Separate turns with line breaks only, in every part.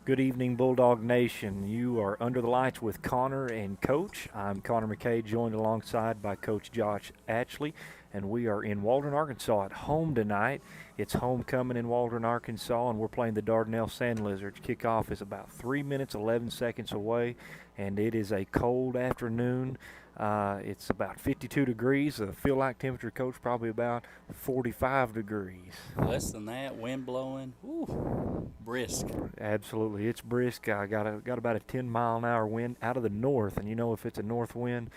Good evening, Bulldog Nation. You are under the lights with Connor and Coach. I'm Connor McKay, joined alongside by Coach Josh Atchley, and we are in Waldron, Arkansas at home tonight. It's homecoming in Waldron, Arkansas, and we're playing the Dardanelle Sand Lizards. Kickoff is about 3 minutes, 11 seconds away, and it is a cold afternoon. It's about 52 degrees. The feel-like temperature, Coach, probably about 45 degrees.
Less than that, wind blowing, whew, brisk.
Absolutely, it's brisk. I got about a 10-mile-an-hour wind out of the north, and if it's a north wind,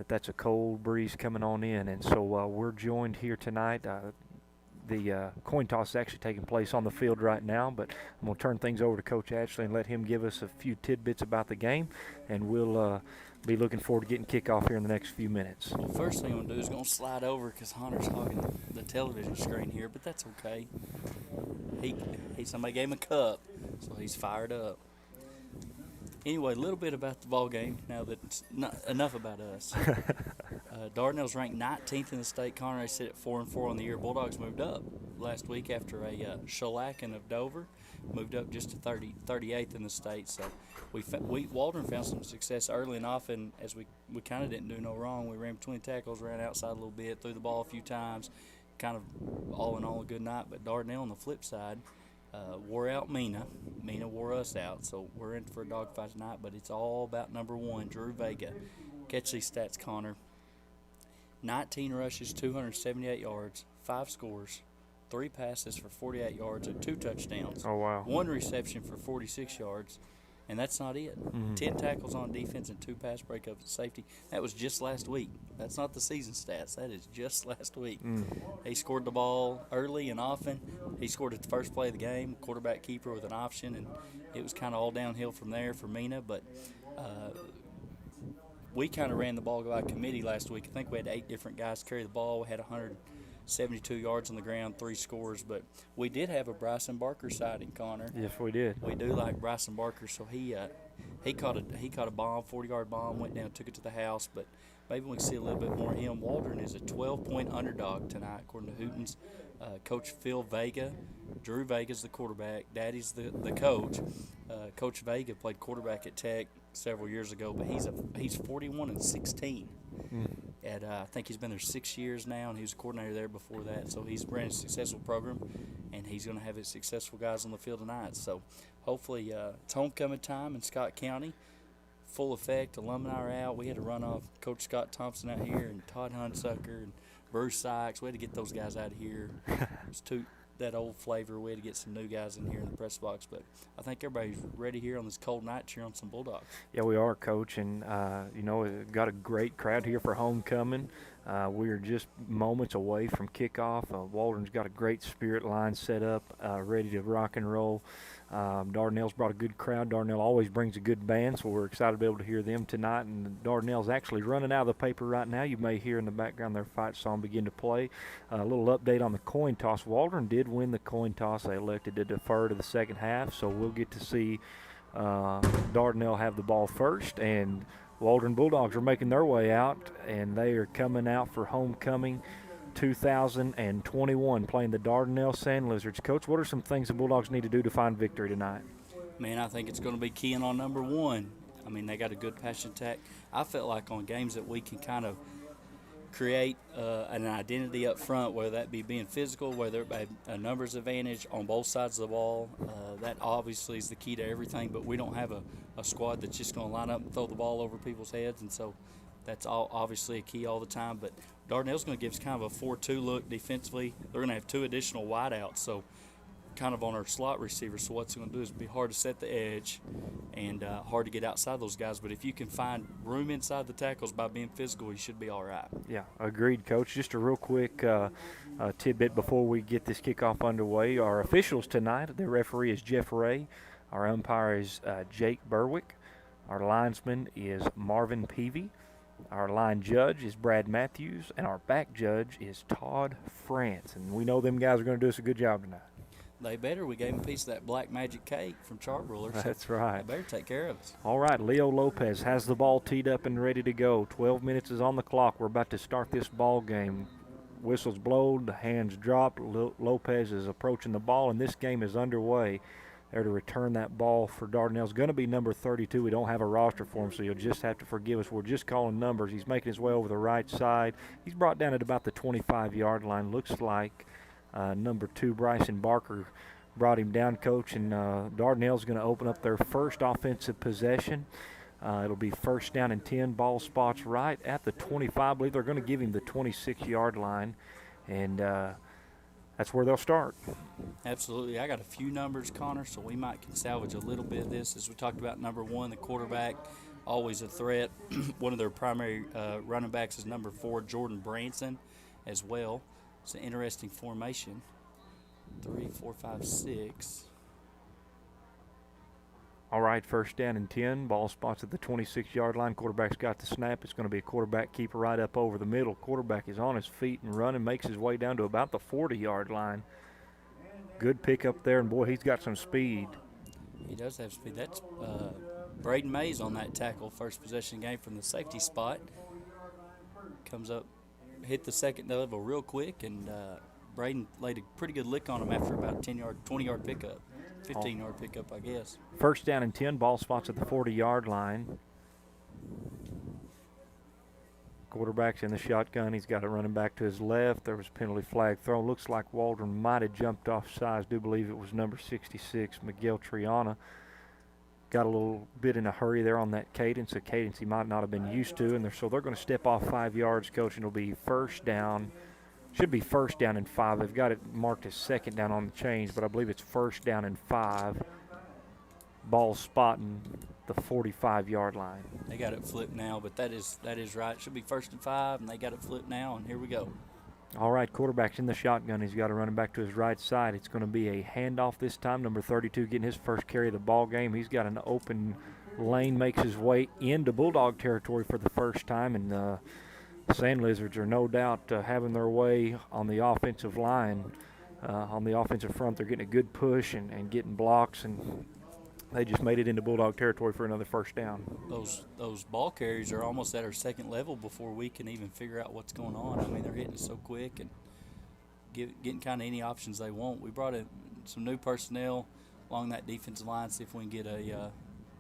that's a cold breeze coming on in. And so we're joined here tonight. The coin toss is actually taking place on the field right now, but I'm going to turn things over to Coach Ashley and let him give us a few tidbits about the game, and we'll be looking forward to getting kickoff here in the next few minutes.
Well, first thing I'm going to do is going to slide over because Hunter's hogging the television screen here, but that's okay. Somebody gave him a cup, so he's fired up. Anyway, a little bit about the ball game now that it's not enough about us. Dardanelle's ranked 19th in the state. Connor, they sit at 4-4 on the year. Bulldogs moved up last week after a shellacking of Dover. Moved up just to 38th in the state. So Waldron found some success early and often, as we kind of didn't do no wrong. We ran between tackles, ran outside a little bit, threw the ball a few times. Kind of all in all a good night. But Dardanelle on the flip side wore out Mina. Mina wore us out, so we're in for a dogfight tonight. But it's all about number one, Drew Vega. Catch these stats, Connor. 19 rushes, 278 yards, 5 scores, 3 passes for 48 yards and 2 touchdowns.
Oh, wow.
1 reception for 46 yards, and that's not it. 10 tackles on defense and 2 pass breakups at safety. That was just last week. That's not the season stats. That is just last week. He scored the ball early and often. He scored at the first play of the game, quarterback keeper with an option, and it was kind of all downhill from there for Mina, but we kind of ran the ball by committee last week. I think we had 8 different guys carry the ball. We had 172 yards on the ground, 3 scores. But we did have a Bryson Barker sighting, Connor.
Yes, we did.
We do like Bryson Barker, so he caught a bomb, 40-yard bomb, went down, took it to the house. But maybe we can see a little bit more of him. Waldron is a 12-point underdog tonight, according to Hooten's. Coach Phil Vega, Drew Vega's the quarterback. Daddy's the coach. Coach Vega played quarterback at Tech several years ago, but he's 41-16. And I think he's been there 6 years now, and he was a coordinator there before that. So he's ran a successful program, and he's going to have his successful guys on the field tonight. So hopefully it's homecoming time in Scott County. Full effect. Alumni are out. We had to run off Coach Scott Thompson out here and Todd Hunsucker and Bruce Sykes. We had to get those guys out of here. It was that old flavor. We had to get some new guys in here in the press box. But I think everybody's ready here on this cold night to cheer on some Bulldogs.
Yeah, we are, Coach, and we've got a great crowd here for homecoming. We're just moments away from kickoff. Waldron's got a great spirit line set up, ready to rock and roll. Dardanelle's brought a good crowd. Dardanelle always brings a good band, so we're excited to be able to hear them tonight. And Dardanelle's actually running out of the paper right now. You may hear in the background their fight song begin to play. A little update on the coin toss. Waldron did win the coin toss. They elected to defer to the second half, so we'll get to see Dardanelle have the ball first. And Waldron Bulldogs are making their way out, and they are coming out for homecoming 2021, playing the Dardanelle Sand Lizards. Coach, what are some things the Bulldogs need to do to find victory tonight?
Man, I think it's going to be keying on number one. I mean, they got a good passion attack. I felt like on games that we can kind of create an identity up front, whether that be being physical, whether it be a numbers advantage on both sides of the ball. That obviously is the key to everything, but we don't have a squad that's just going to line up and throw the ball over people's heads, and so that's all obviously a key all the time. But Dardanelle's going to give us kind of a 4-2 look defensively. They're going to have 2 additional wideouts, so kind of on our slot receiver. So what's going to do is be hard to set the edge and hard to get outside those guys. But if you can find room inside the tackles by being physical, you should be all right.
Yeah, agreed, Coach. Just a real quick tidbit before we get this kickoff underway. Our officials tonight, the referee is Jeff Ray. Our umpire is Jake Berwick. Our linesman is Marvin Peavy. Our line judge is Brad Matthews, and our back judge is Todd France. And we know them guys are going to do us a good job tonight.
They better. We gave them a piece of that black magic cake from Chart Ruler. So
that's right.
They better take care of us.
All right, Leo Lopez has the ball teed up and ready to go. 12 minutes is on the clock. We're about to start this ball game. Whistles blow, the hands drop. Lopez is approaching the ball, and this game is underway. there to return that ball for Dardanelle is going to be number 32. We don't have a roster for him, so you'll just have to forgive us. We're just calling numbers. He's making his way over the right side. He's brought down at about the 25-yard line. Looks like number 2, Bryson Barker, brought him down, Coach, and Dardanelle's going to open up their first offensive possession. It'll be first down and 10. Ball spots right at the 25. I believe they're going to give him the 26-yard line, and that's where they'll start.
Absolutely. I got a few numbers, Connor, so we might can salvage a little bit of this. As we talked about, number 1, the quarterback, always a threat. One of their primary running backs is number 4, Jordan Branson, as well. It's an interesting formation. 3, 4, 5, 6.
All right, first down and 10. Ball spots at the 26-yard line. Quarterback's got the snap. It's going to be a quarterback keeper right up over the middle. Quarterback is on his feet and running, makes his way down to about the 40-yard line. Good pick up there, and boy, he's got some speed.
He does have speed. That's Braden Mays on that tackle, first possession game from the safety spot. Comes up, hit the second level real quick, and Braden laid a pretty good lick on him after about 20-yard pickup. 15-yard pickup, I guess.
First down and 10. Ball spots at the 40-yard line. Quarterback's in the shotgun. He's got a running back to his left. There was a penalty flag thrown. Looks like Waldron might have jumped off sides. Do believe it was number 66, Miguel Triana. Got a little bit in a hurry there on that cadence, a cadence he might not have been used to. And so they're going to step off 5 yards, Coach, and it'll be first down. Should be first down and 5. They've got it marked as second down on the change, but I believe it's first down and 5. Ball spotting the 45-yard line.
They got it flipped now, but that is right. It should be first and 5, and they got it flipped now, and here we go.
All right, quarterback's in the shotgun. He's got a running back to his right side. It's going to be a handoff this time. Number 32 getting his first carry of the ball game. He's got an open lane, makes his way into Bulldog territory for the first time, and the Sand Lizards are no doubt having their way on the offensive line. On the offensive front, they're getting a good push and getting blocks, and they just made it into Bulldog territory for another first down.
Those ball carriers are almost at our second level before we can even figure out what's going on. I mean, they're hitting it so quick and getting kind of any options they want. We brought in some new personnel along that defensive line, see if we can get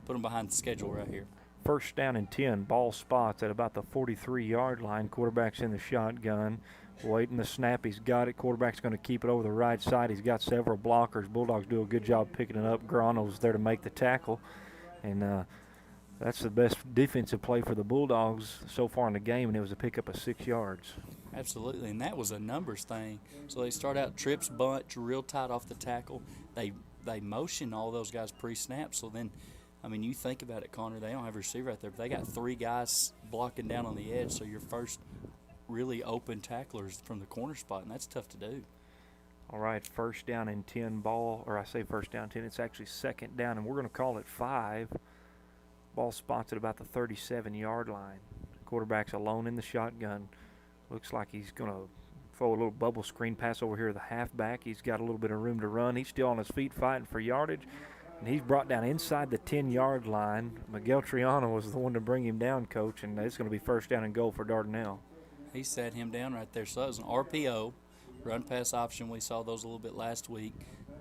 put them behind the schedule right here.
First down and 10. Ball spots at about the 43-yard line. Quarterback's in the shotgun. Waiting the snap. He's got it. Quarterback's going to keep it over the right side. He's got several blockers. Bulldogs do a good job picking it up. Grano's there to make the tackle. And that's the best defensive play for the Bulldogs so far in the game, and it was a pickup of 6 yards.
Absolutely, and that was a numbers thing. So they start out trips, bunch, real tight off the tackle. They motion all those guys pre-snap, so then – I mean, you think about it, Connor, they don't have a receiver out there, but they got 3 guys blocking down on the edge, so your first really open tacklers from the corner spot, and that's tough to do.
All right, first down and 10 ball, or I say first down 10, it's actually second down, and we're going to call it 5. Ball spots at about the 37-yard line. Quarterback's alone in the shotgun. Looks like he's going to throw a little bubble screen pass over here to the halfback. He's got a little bit of room to run. He's still on his feet fighting for yardage. And he's brought down inside the 10-yard line. Miguel Triana was the one to bring him down, Coach, and it's going to be first down and goal for Dardanelle.
He sat him down right there. So that was an RPO, run-pass option. We saw those a little bit last week.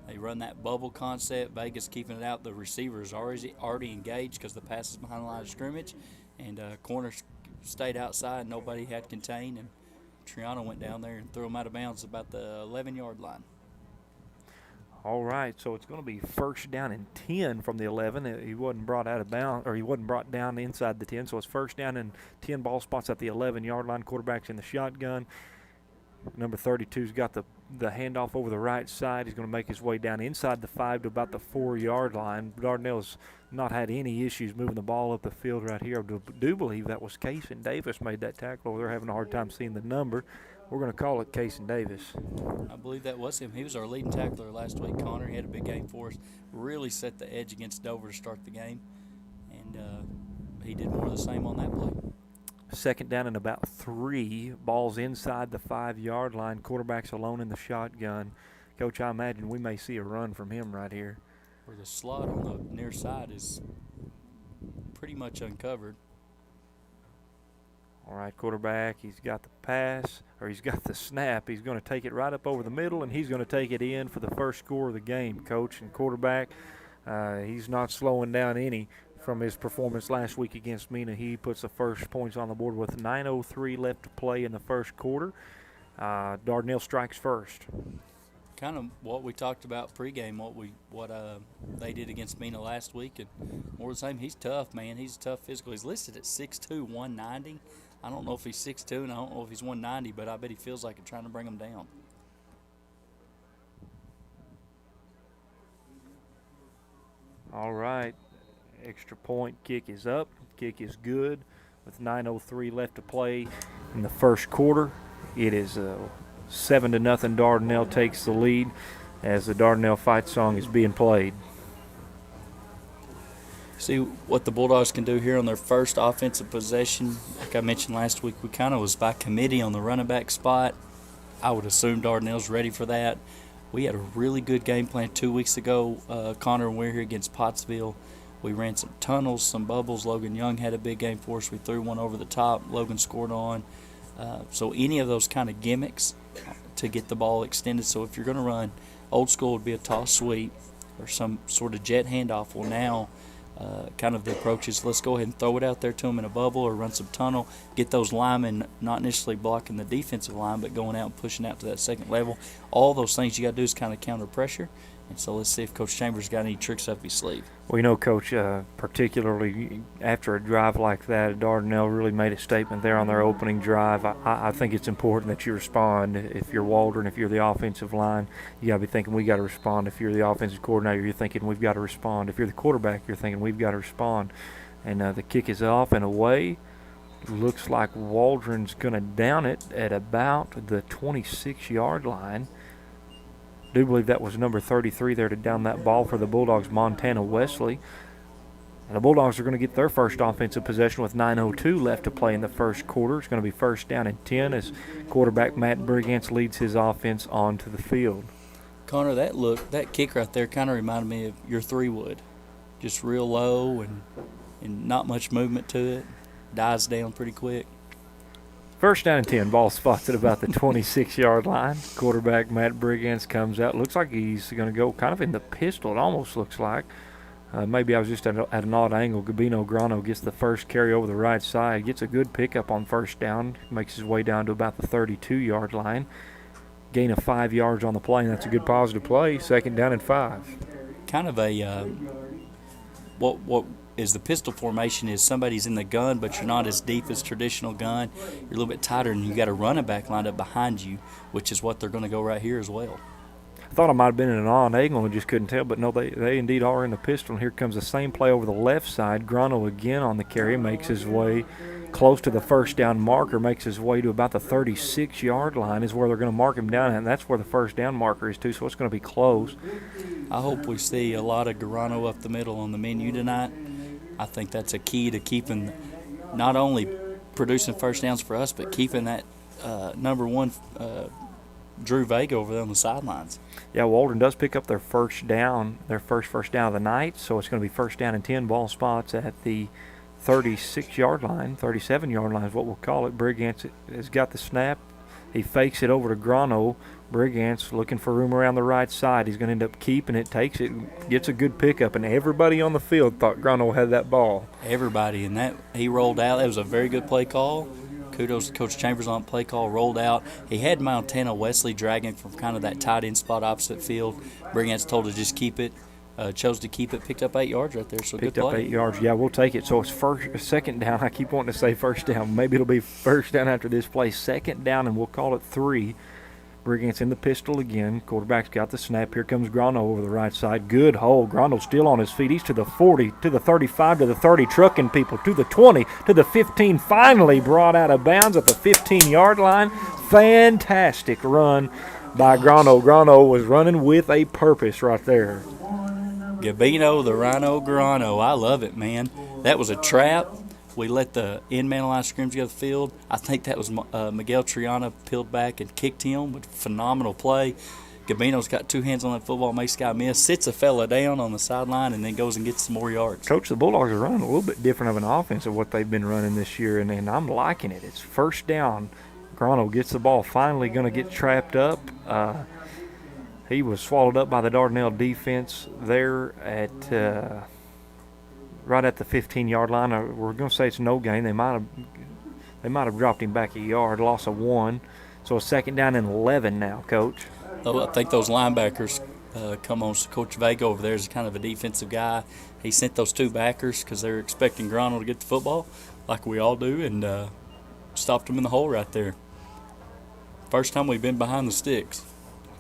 They run that bubble concept. Vegas keeping it out. The receiver is already engaged because the pass is behind the line of scrimmage. And corners stayed outside. Nobody had contained. And Triana went down there and threw him out of bounds about the 11-yard line.
All right, so it's going to be first down and 10 from the 11. He wasn't brought out of bounds, or he wasn't brought down inside the 10, so it's first down and 10. Ball spots at the 11-yard line. Quarterback's in the shotgun. Number 32's got the handoff over the right side. He's going to make his way down inside the 5 to about the 4-yard line. Dardanelle's not had any issues moving the ball up the field right here. I do believe that was Cason Davis made that tackle. They're having a hard time seeing the number. We're going to call it Cason Davis.
I believe that was him. He was our leading tackler last week, Connor. He had a big game for us. Really set the edge against Dover to start the game. And he did more of the same on that play.
Second down and about 3. Ball's inside the 5-yard line. Quarterback's alone in the shotgun. Coach, I imagine we may see a run from him right here.
Where the slot on the near side is pretty much uncovered.
All right, quarterback, he's got the pass, or he's got the snap. He's going to take it right up over the middle, and he's going to take it in for the first score of the game, Coach. And quarterback He's not slowing down any from his performance last week against Mina. He puts the first points on the board with 9:03 left to play in the first quarter. Dardanelle strikes first.
Kind of what we talked about pregame, what they did against Mina last week, and more the same. He's tough, man. He's a tough physical. He's listed at 6'2", 190. I don't know if he's 6'2", and I don't know if he's 190, but I bet he feels like it trying to bring him down.
All right, extra point kick is up. Kick is good with 9:03 left to play in the first quarter. It is 7-0. Dardanelle takes the lead as the Dardanelle fight song is being played.
See what the Bulldogs can do here on their first offensive possession. Like I mentioned last week, we kind of was by committee on the running back spot. I would assume Dardanelle's ready for that. We had a really good game plan 2 weeks ago, Connor, and we're here against Pottsville. We ran some tunnels, some bubbles. Logan Young had a big game for us. We threw one over the top. Logan scored on. So any of those kind of gimmicks to get the ball extended. So if you're going to run, old school would be a toss sweep or some sort of jet handoff. Well, now kind of the approach is let's go ahead and throw it out there to them in a bubble or run some tunnel, get those linemen not initially blocking the defensive line but going out and pushing out to that second level. All those things you got to do is kind of counter pressure. And so let's see if Coach Chambers got any tricks up his sleeve.
Well, you know, Coach, particularly after a drive like that, Dardanelle really made a statement there on their opening drive. I think it's important that you respond. If you're Waldron, if you're the offensive line, you got to be thinking we got to respond. If you're the offensive coordinator, you're thinking we've got to respond. If you're the quarterback, you're thinking we've got to respond. And the kick is off and away. Looks like Waldron's going to down it at about the 26-yard line. I do believe that was number 33 there to down that ball for the Bulldogs, Montana Wesley. And the Bulldogs are going to get their first offensive possession with 9:02 left to play in the first quarter. It's going to be first down and 10 as quarterback Matt Brigance leads his offense onto the field.
Connor, that kick right there kind of reminded me of your 3-wood. Just real low and not much movement to it. Dies down pretty quick.
First down and 10, ball spots at about the 26-yard line. Quarterback Matt Brigance comes out. Looks like he's going to go kind of in the pistol, it almost looks like. Maybe I was just at an odd angle. Gabino Grano gets the first carry over the right side, gets a good pickup on first down, makes his way down to about the 32-yard line. Gain of 5 yards on the play, and that's a good positive play. Second down and 5.
Kind of a what is the pistol formation is somebody's in the gun, but you're not as deep as traditional gun. You're a little bit tighter, and you got a running back lined up behind you, which is what they're going to go right here as well.
I thought I might have been in an odd angle and just couldn't tell, but no, they indeed are in the pistol. And here comes the same play over the left side. Grano again on the carry, makes his way close to the first down marker, makes his way to about the 36-yard line is where they're going to mark him down, and that's where the first down marker is too, so it's going to be close.
I hope we see a lot of Grano up the middle on the menu tonight. I think that's a key to keeping not only producing first downs for us, but keeping that number one Drew Vega over there on the sidelines.
Yeah, Waldron does pick up their first down, their first down of the night, so it's going to be first down and 10, ball spots at the 36-yard line, 37-yard line is what we'll call it. Brigance has got the snap. He fakes it over to Grano. Brigance looking for room around the right side. He's going to end up keeping it, takes it, gets a good pickup, and everybody on the field thought Grano had that ball.
Everybody, and that he rolled out. That was a very good play call. Kudos to Coach Chambers on play call, rolled out. He had Montana Wesley dragging from kind of that tight end spot opposite field. Brigance told to just keep it. Chose to keep it, picked up 8 yards right there, so
picked
good play.
Up 8 yards, yeah, we'll take it. So it's second down. I keep wanting to say first down. Maybe it'll be first down after this play. Second down, and we'll call it 3. Brigance in the pistol again. Quarterback's got the snap. Here comes Grano over the right side. Good hole. Grano's still on his feet. He's to the 40, to the 35, to the 30, trucking people, to the 20, to the 15. Finally brought out of bounds at the 15-yard line. Fantastic run by Grano. Grano was running with a purpose right there.
Gabino, the Rhino Grano. I love it, man. That was a trap. We let the end man line scrimmage go to the field. I think that was Miguel Triana peeled back and kicked him with phenomenal play. Gabino's got 2 hands on that football, makes a guy miss, sits a fella down on the sideline, and then goes and gets some more yards.
Coach, the Bulldogs are running a little bit different of an offense of what they've been running this year, and I'm liking it. It's first down. Grano gets the ball, finally going to get trapped up. He was swallowed up by the Dardanelle defense there at right at the 15-yard line. We're going to say it's no gain. They might have dropped him back a yard, loss of 1. So a 2nd down and 11 now, Coach.
Oh, I think those linebackers come on. Coach Vega over there is kind of a defensive guy. He sent those 2 backers because they're expecting Grano to get the football, like we all do, and stopped him in the hole right there. First time we've been behind the sticks.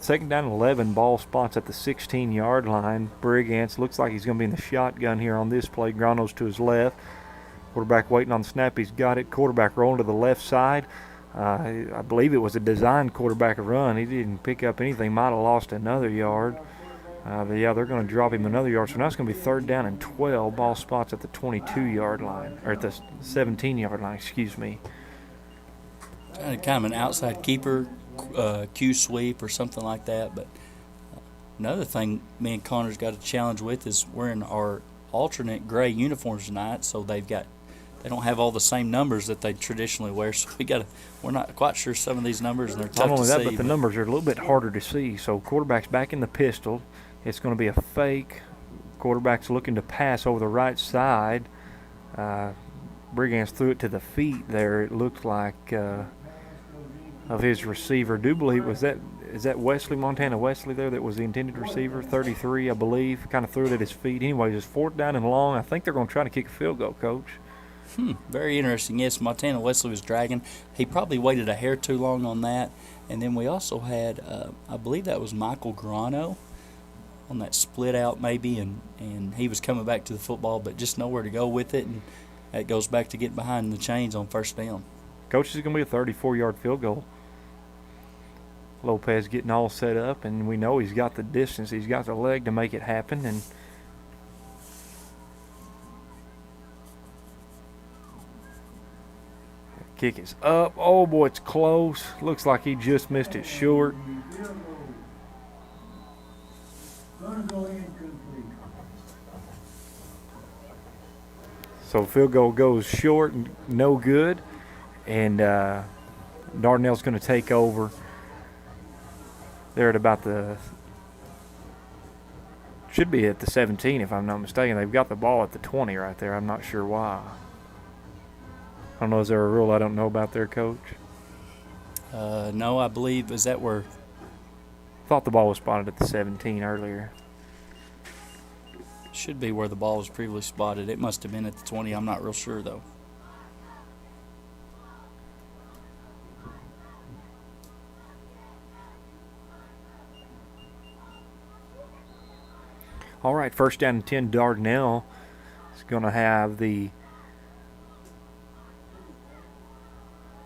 2nd down and 11, ball spots at the 16-yard line. Brigance looks like he's going to be in the shotgun here on this play. Grano's to his left. Quarterback waiting on the snap. He's got it. Quarterback rolling to the left side. I believe it was a designed quarterback run. He didn't pick up anything. Might have lost another yard. But, yeah, they're going to drop him another yard. So now it's going to be 3rd down and 12. Ball spots at the 22-yard line. Or at the 17-yard line, excuse me.
Kind of an outside keeper, Q sweep or something like that. But another thing me and Connor's got a challenge with is we're in our alternate gray uniforms tonight, so they don't have all the same numbers that they traditionally wear. So we're not quite sure some of these numbers, and they're tough
Not only
to
that,
see.
but the numbers are a little bit harder to see. So quarterback's back in the pistol. It's going to be a fake. Quarterback's looking to pass over the right side. Brigance threw it to the feet there. It looked like of his receiver. Do believe is that Wesley, Montana Wesley there that was the intended receiver, 33, I believe. Kind of threw it at his feet. Anyways, it's 4th down and long. I think they're going to try to kick a field goal, Coach.
Very interesting. Yes, Montana Wesley was dragging. He probably waited a hair too long on that. And then we also had, I believe that was Michael Grano on that split out maybe, and he was coming back to the football, but just nowhere to go with it. And that goes back to getting behind the chains on 1st down.
Coach, this is going to be a 34-yard field goal. Lopez getting all set up, and we know he's got the distance. He's got the leg to make it happen. And kick is up. Oh, boy, it's close. Looks like he just missed it short. So field goal goes short and no good. And Dardanelle's going to take over. They're at about should be at the 17 if I'm not mistaken. They've got the ball at the 20 right there. I'm not sure why. I don't know, is there a rule I don't know about there, Coach?
No, I believe, is that where?
Thought the ball was spotted at the 17 earlier.
Should be where the ball was previously spotted. It must have been at the 20. I'm not real sure, though.
All right, 1st down and 10. Dardanelle is going to have the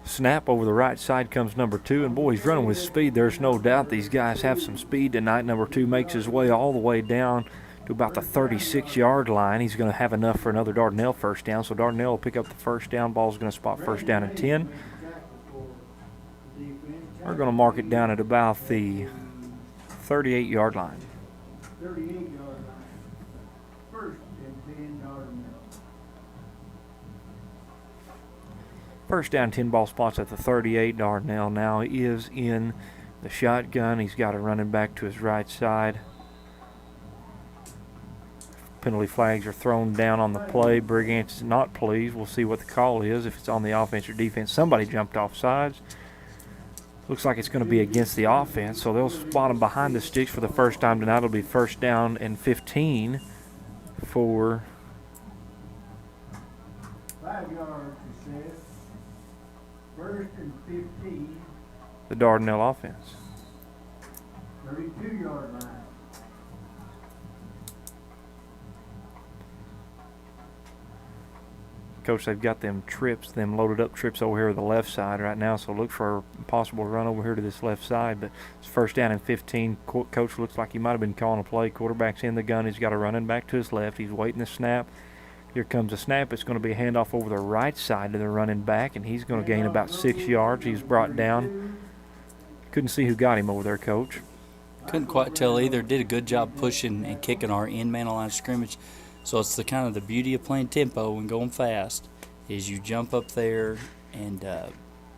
snap over the right side. Comes number 2, and boy, he's running with speed. There's no doubt these guys have some speed tonight. Number 2 makes his way all the way down to about the 36-yard line. He's going to have enough for another Dardanelle 1st down, so Dardanelle will pick up the 1st down. Ball's going to spot 1st down and 10. We're going to mark it down at about the 38-yard line. 38-yard line. 1st and 10, Dardanelle. 1st down, 10, ball spots at the 38. Dardanelle now is in the shotgun. He's got a running back to his right side. Penalty flags are thrown down on the play. Brigance is not pleased. We'll see what the call is, if it's on the offense or defense. Somebody jumped off sides. Looks like it's going to be against the offense, so they'll spot him behind the sticks for the first time tonight. It'll be 1st down and 15 for 5 yards, he said. 1st and 15. The Dardanelle offense. 32-yard line. Coach, they've got them loaded up trips over here to the left side right now, so look for a possible run over here to this left side. But it's 1st down and 15. Coach looks like he might have been calling a play. Quarterback's in the gun. He's got a running back to his left. He's waiting the snap. Here comes the snap. It's going to be a handoff over the right side to the running back, and he's going to gain about 6 yards. He's brought down. Couldn't see who got him over there, Coach.
Couldn't quite tell either. Did a good job pushing and kicking our in-man line of scrimmage. So it's the kind of the beauty of playing tempo and going fast is you jump up there and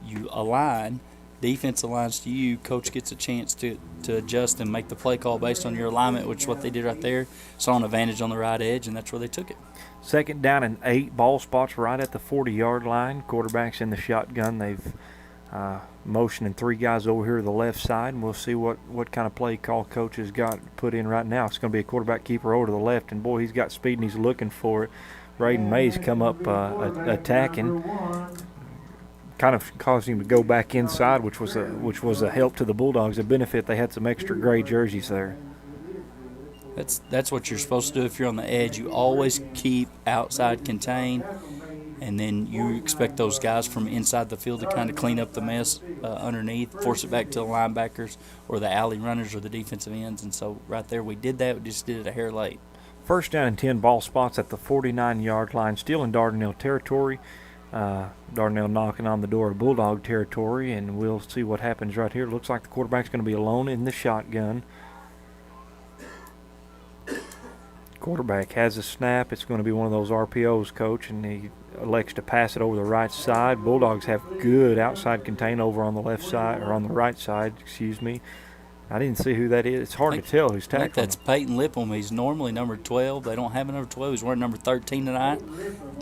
you align defensive lines to you, coach gets a chance to adjust and make the play call based on your alignment, which is what they did right there. Saw an advantage on the right edge, and that's where they took it.
2nd down and 8, ball spots right at the 40-yard line. Quarterback's in the shotgun. They've motioning 3 guys over here to the left side, and we'll see what kind of play call coach has got put in right now. It's going to be a quarterback keeper over to the left, and boy, he's got speed and he's looking for it. Braden Mays come up attacking, kind of caused him to go back inside, which was a help to the Bulldogs, a benefit. They had some extra gray jerseys there.
That's what you're supposed to do if you're on the edge. You always keep outside contain, and then you expect those guys from inside the field to kind of clean up the mess underneath, force it back to the linebackers or the alley runners or the defensive ends. And so right there we did that. We just did it a hair late.
1st down and 10, ball spots at the 49-yard line, still in Dardanelle territory. Dardanelle knocking on the door of Bulldog territory, and we'll see what happens right here. Looks like the quarterback's going to be alone in the shotgun. Quarterback has a snap. It's going to be one of those RPOs, coach, and he elects to pass it over the right side. Bulldogs have good outside contain over on the left side, or on the right side, excuse me. I didn't see who that is. It's hard to tell who's tackling.
I think that's Peyton Lipham. He's normally number 12. They don't have a number 12. He's wearing number 13 tonight.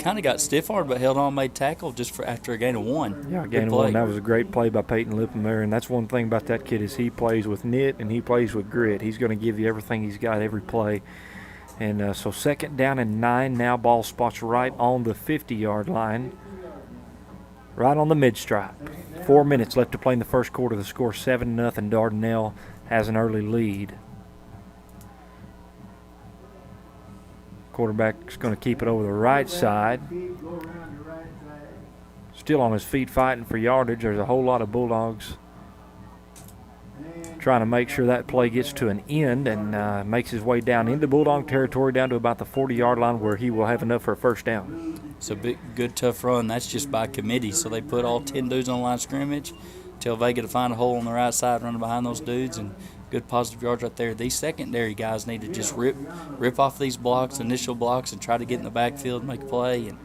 Kind of got stiff-armed, but held on, made tackle just after a gain of 1.
Yeah, gain of 1. That was a great play by Peyton Lipham there, and that's one thing about that kid is he plays with nit and he plays with grit. He's going to give you everything he's got every play. And so 2nd down and 9 now, ball spots right on the 50-yard line, right on the mid-stripe. 4 minutes left to play in the first quarter. The score 7-0. Dardanelle has an early lead. Quarterback's going to keep it over the right side. Still on his feet fighting for yardage. There's a whole lot of Bulldogs trying to make sure that play gets to an end, and makes his way down into Bulldog territory down to about the 40-yard line where he will have enough for a first down.
It's a big, good, tough run. That's just by committee. So they put all 10 dudes on the line of scrimmage, tell Vega to find a hole on the right side, running behind those dudes, and good positive yards right there. These secondary guys need to just rip off these blocks, initial blocks, and try to get in the backfield and make a play. And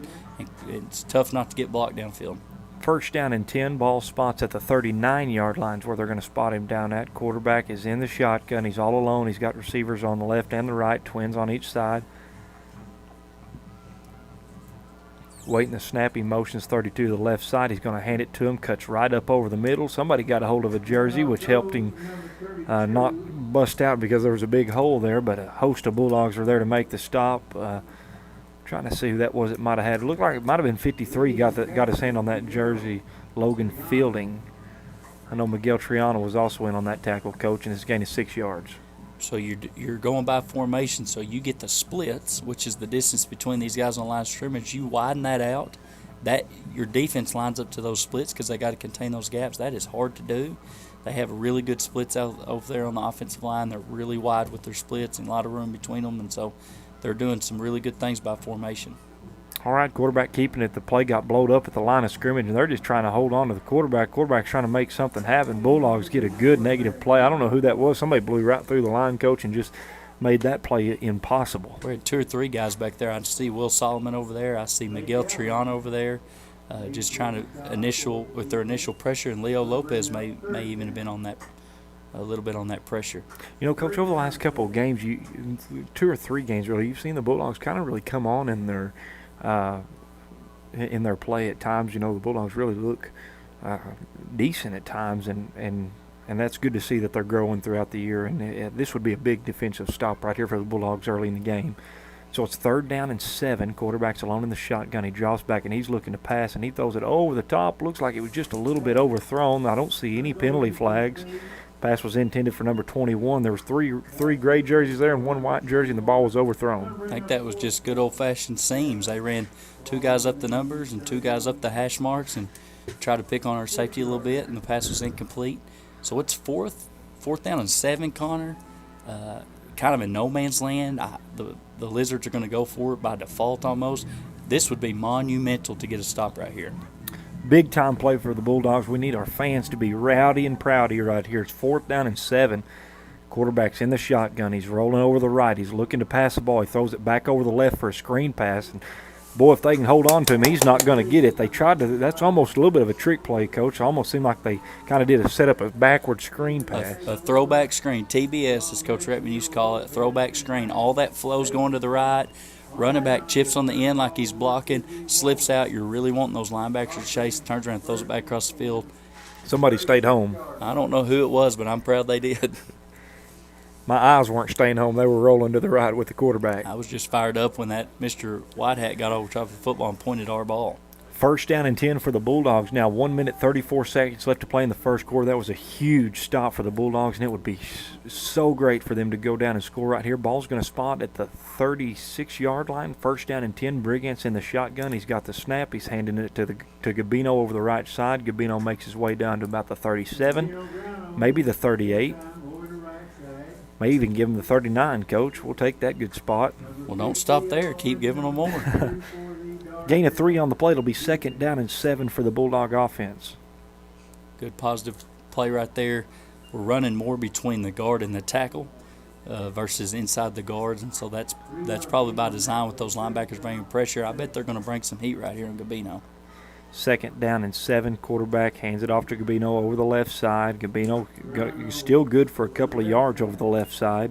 it's tough not to get blocked downfield.
1st down and 10, ball spots at the 39-yard lines where they're going to spot him down at. Quarterback is in the shotgun. He's all alone. He's got receivers on the left and the right, twins on each side. Waiting the snap, he motions 32 to the left side. He's going to hand it to him, cuts right up over the middle. Somebody got a hold of a jersey, which helped him not bust out because there was a big hole there, but a host of Bulldogs were there to make the stop. Trying to see who that was it might have had. It looked like it might have been 53 got his hand on that jersey, Logan Fielding. I know Miguel Triano was also in on that tackle, coach, and his gain is 6 yards.
So you're going by formation, so you get the splits, which is the distance between these guys on the line of scrimmage. You widen that out, that your defense lines up to those splits because they got to contain those gaps. That is hard to do. They have really good splits out over there on the offensive line. They're really wide with their splits and a lot of room between them, and so they're doing some really good things by formation.
All right, quarterback keeping it. The play got blowed up at the line of scrimmage, and they're just trying to hold on to the quarterback. Quarterback's trying to make something happen. Bulldogs get a good negative play. I don't know who that was. Somebody blew right through the line, coach, and just made that play impossible.
We had 2 or 3 guys back there. I see Will Solomon over there. I see Miguel Triano over there, just trying to with their initial pressure, and Leo Lopez may even have been on that a little bit on that pressure.
You know, Coach, over the last couple of games, 2 or 3 games really, you've seen the Bulldogs kind of really come on in their play at times. You know, the Bulldogs really look decent at times, and that's good to see that they're growing throughout the year. And this would be a big defensive stop right here for the Bulldogs early in the game. So it's 3rd down and 7. Quarterback's alone in the shotgun. He drops back, and he's looking to pass, and he throws it over the top. Looks like it was just a little bit overthrown. I don't see any penalty flags. Pass was intended for number 21. There was three gray jerseys there and 1 white jersey, and the ball was overthrown.
I think that was just good old-fashioned seams. They ran 2 guys up the numbers and 2 guys up the hash marks and tried to pick on our safety a little bit, and the pass was incomplete. So it's 4th down and 7, Connor. Kind of in no man's land. The Lizards are going to go for it by default almost. This would be monumental to get a stop right here.
Big time play for the Bulldogs. We need our fans to be rowdy and proudy right here. It's 4th down and 7. Quarterback's in the shotgun. He's rolling over the right. He's looking to pass the ball. He throws it back over the left for a screen pass. And boy, if they can hold on to him, he's not going to get it. They tried to. That's almost a little bit of a trick play, Coach. It almost seemed like they kind of did a set up a backward screen pass.
A throwback screen, TBS, as Coach Redman used to call it, a throwback screen. All that flow's going to the right. Running back chips on the end like he's blocking, slips out. You're really wanting those linebackers to chase, turns around, throws it back across the field.
Somebody stayed home.
I don't know who it was, but I'm proud they did.
My eyes weren't staying home. They were rolling to the right with the quarterback.
I was just fired up when that Mr. Whitehat got over top of the football and pointed our ball.
First down and 10 for the Bulldogs. Now 1 minute 34 seconds left to play in the first quarter. That was a huge stop for the Bulldogs, and it would be so great for them to go down and score right here. Ball's going to spot at the 36-yard line. First down and 10. Brigance in the shotgun. He's got the snap. He's handing it to Gabino over the right side. Gabino makes his way down to about the 37, maybe the 38. May even give him the 39, Coach. We'll take that good spot.
Well, don't stop there. Keep giving them more.
Gain of 3 on the play. It'll be second down and 7 for the Bulldog offense.
Good positive play right there. We're running more between the guard and the tackle versus inside the guards, and so that's probably by design with those linebackers bringing pressure. I bet they're going to bring some heat right here in Gabino.
Second down and 7. Quarterback hands it off to Gabino over the left side. Gabino still good for a couple of yards over the left side.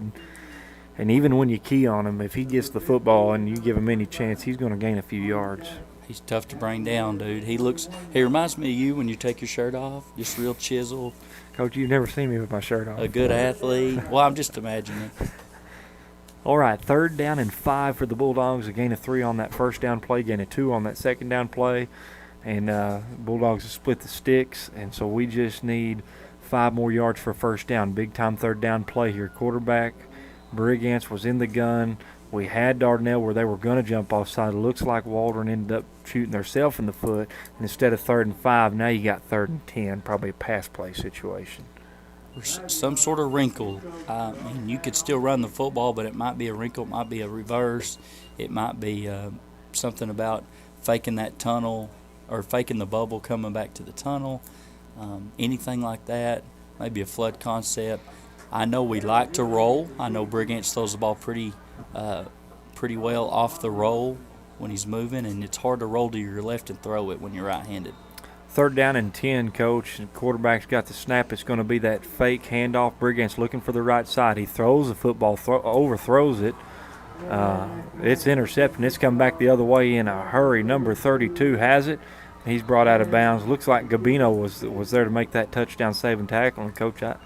And even when you key on him, if he gets the football and you give him any chance, he's going to gain a few yards.
He's tough to bring down, dude. He reminds me of you when you take your shirt off. Just real chiseled.
Coach, you've never seen me with my shirt off.
A good athlete. Well, I'm just imagining.
All right, third down and 5 for the Bulldogs. A gain of 3 on that first down play, gain of 2 on that second down play. And Bulldogs have split the sticks, and so we just need 5 more yards for first down. Big-time third down play here. Quarterback Brigance was in the gun. We had Dardanelle where they were going to jump offside. It looks like Waldron ended up shooting themselves in the foot. And instead of 3rd and 5, now you got 3rd and 10, probably a pass play situation.
Some sort of wrinkle. I mean, you could still run the football, but it might be a wrinkle. It might be a reverse. It might be something about faking that tunnel or faking the bubble coming back to the tunnel. Anything like that. Maybe a flood concept. I know we like to roll. I know Brigance throws the ball pretty well off the roll when he's moving, and it's hard to roll to your left and throw it when you're right-handed.
Third down and 10, Coach. The quarterback's got the snap. It's going to be that fake handoff. Brigance looking for the right side. He throws the football, overthrows it. It's intercepted. It's come back the other way in a hurry. Number 32 has it. He's brought out of bounds. Looks like Gabino was there to make that touchdown saving tackle. And, Coach, that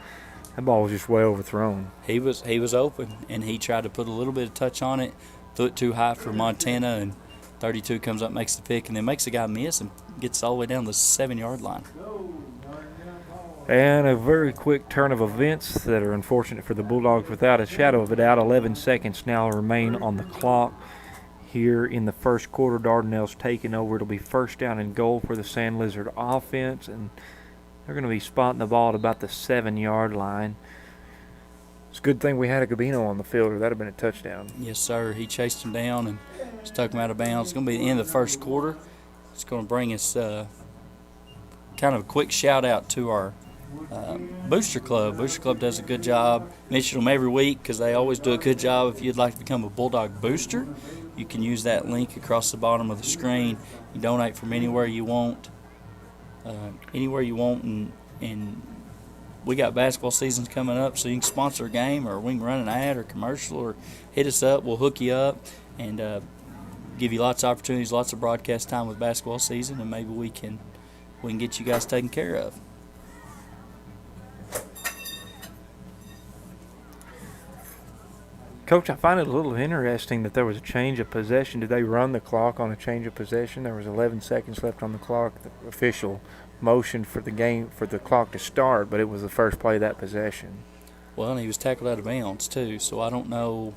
ball was just way overthrown.
He was open, and he tried to put a little bit of touch on it, threw it too high for Montana, and 32 comes up, makes the pick, and then makes the guy miss and gets all the way down the 7-yard line.
And a very quick turn of events that are unfortunate for the Bulldogs. Without a shadow of a doubt, 11 seconds now remain on the clock here in the first quarter. Dardanelle's taking over. It'll be first down and goal for the Sand Lizard offense, and they're going to be spotting the ball at about the 7-yard line. It's a good thing we had a Gabino on the field, or that would have been a touchdown.
Yes, sir. He chased him down and stuck him out of bounds. It's going to be the end of the first quarter. It's going to bring us kind of a quick shout-out to our Booster Club. Booster Club does a good job. Mention them every week because they always do a good job. If you'd like to become a Bulldog Booster, you can use that link across the bottom of the screen. You donate from anywhere you want. And we got basketball seasons coming up, so you can sponsor a game, or we can run an ad or commercial, or hit us up. We'll hook you up and give you lots of opportunities, lots of broadcast time with basketball season, and maybe we can get you guys taken care of.
Coach, I find it a little interesting that there was a change of possession. Did they run the clock on a change of possession? There was 11 seconds left on the clock. The official motioned for the game, for the clock to start, but it was the first play of that possession.
Well, and he was tackled out of bounds too, so I don't know.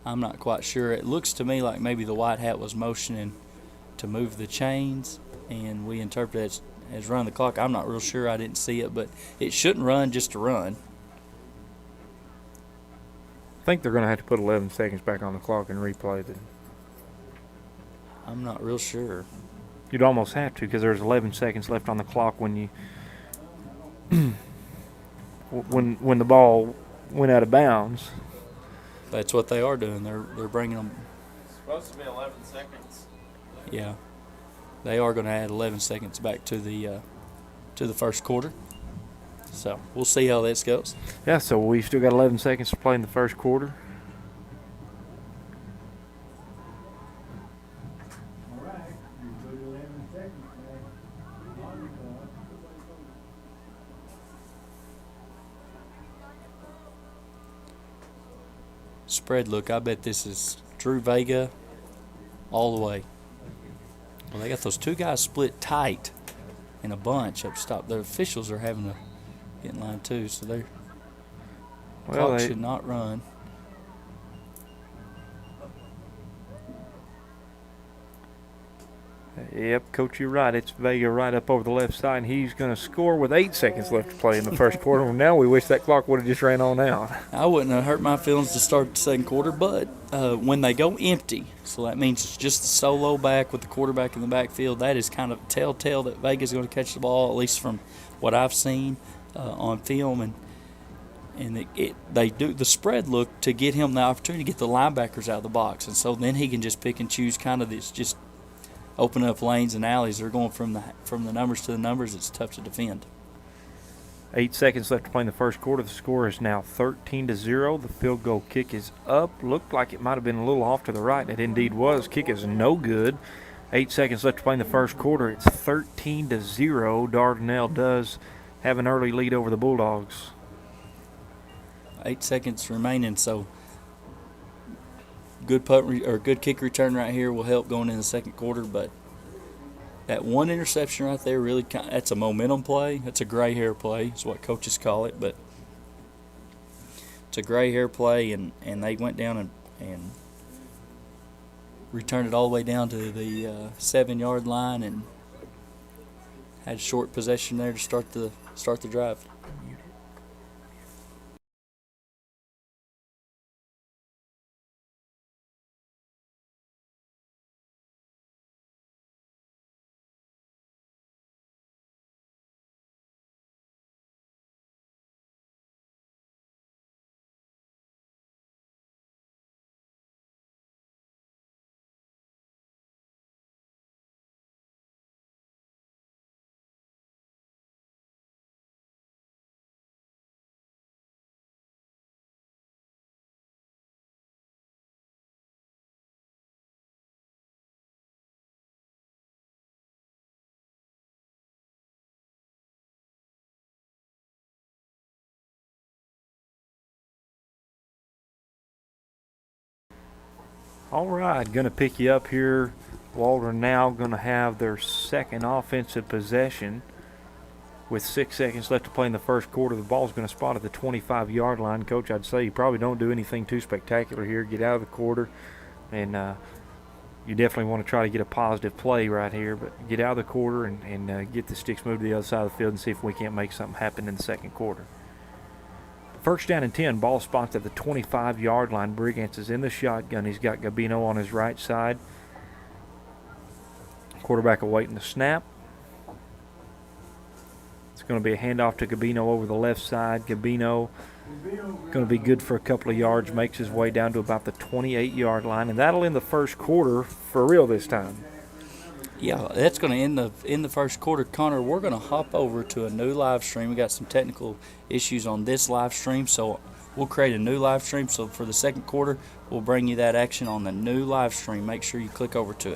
I'm not quite sure. It looks to me like maybe the white hat was motioning to move the chains, and we interpret it as run the clock. I'm not real sure. I didn't see it, but it shouldn't run just to run.
I think they're going to have to put 11 seconds back on the clock and replay the.
I'm not real sure.
You'd almost have to, because there's 11 seconds left on the clock when you when the ball went out of bounds.
That's what they are doing. They're bringing them.
It's supposed to be 11 seconds.
Yeah, they are going to add 11 seconds back to the first quarter. So we'll see how this goes.
Yeah, so we've still got 11 seconds to play in the first quarter.
Spread look, I bet this is Drew Vega all the way. Well, they got those two guys split tight in a bunch up top. The officials are having to get in line too, so their clock should not run.
Yep, Coach, you're right. It's Vega right up over the left side, and he's going to score with 8 seconds left to play in the first quarter. Well, now we wish that clock would have just ran on out.
I wouldn't have hurt my feelings to start the second quarter, but when they go empty, so that means it's just a solo back with the quarterback in the backfield, that is kind of telltale that Vega's going to catch the ball, at least from what I've seen on film. And they do the spread look to get him the opportunity to get the linebackers out of the box, and so then he can just pick and choose kind of this, just open up lanes and alleys. They're going from the numbers to the numbers. It's tough to defend.
8 seconds left to play in the first quarter. The score is now 13-0. The field goal kick is up. Looked like it might have been a little off to the right. It indeed was. Kick is no good. 8 seconds left to play in the first quarter. It's 13-0. Dardanelle does have an early lead over the Bulldogs.
8 seconds remaining, so good good kick return right here will help going in the second quarter. But that one interception right there really that's a momentum play. That's a gray hair play is what coaches call it, but it's a gray hair play, and they went down and returned it all the way down to the 7-yard line and had a short possession there to start the drive.
All right, going to pick you up here. Waldron now going to have their second offensive possession with 6 seconds left to play in the first quarter. The ball's going to spot at the 25-yard line. Coach, I'd say you probably don't do anything too spectacular here. Get out of the quarter, and you definitely want to try to get a positive play right here, but get out of the quarter and get the sticks moved to the other side of the field and see if we can't make something happen in the second quarter. First down and 10, ball spots at the 25-yard line. Brigance is in the shotgun. He's got Gabino on his right side. Quarterback awaiting the snap. It's going to be a handoff to Gabino over the left side. Gabino going to be good for a couple of yards, makes his way down to about the 28-yard line, and that'll end the first quarter for real this time.
Yeah, that's going to end the first quarter. Connor, we're going to hop over to a new live stream. We got some technical issues on this live stream, so we'll create a new live stream. So for the second quarter, we'll bring you that action on the new live stream. Make sure you click over to